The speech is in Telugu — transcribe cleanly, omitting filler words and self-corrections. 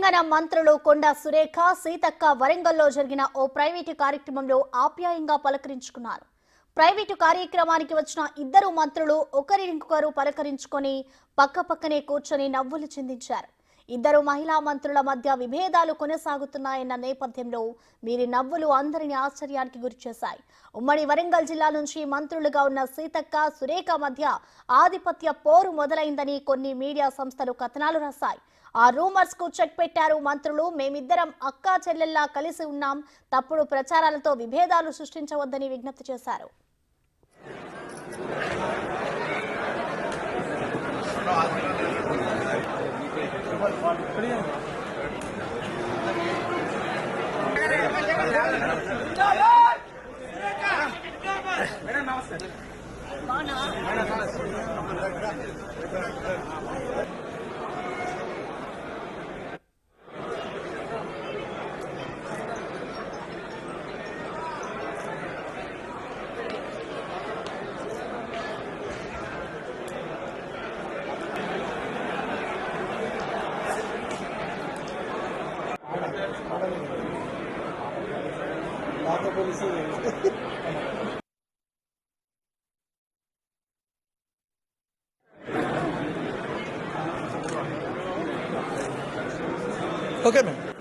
తెలంగాణ మంత్రులు కొండా సురేఖ, సీతక్క వరంగల్లో జరిగిన ఓ ప్రైవేటు కార్యక్రమంలో ఆప్యాయంగా పలకరించుకున్నారు. ప్రైవేటు కార్యక్రమానికి వచ్చిన ఇద్దరు మంత్రులు ఒకరికొకరు పలకరించుకొని పక్కపక్కనే కూర్చొని నవ్వులు చిందించారు. ఇద్దరు మహిళా మంత్రుల మధ్య విభేదాలు కొనసాగుతున్నాయన్న నేపథ్యంలో వీరి నవ్వులు అందరినీ ఆశ్చర్యానికి గురిచేశాయి. ఉమ్మడి వరంగల్ జిల్లా నుంచి మంత్రులుగా ఉన్న సీతక్క, సురేఖ మధ్య ఆధిపత్య పోరు మొదలైందని కొన్ని మీడియా సంస్థలు కథనాలు రాశాయి. ఆ రూమర్స్ కు చెక్ పెట్టారు మంత్రులు. మేమిద్దరం అక్కా చెల్లెల్లా కలిసి ఉన్నాం, తప్పుడు ప్రచారాలతో విభేదాలు సృష్టించవద్దని విజ్ఞప్తి చేశారు. Okay, ma'am.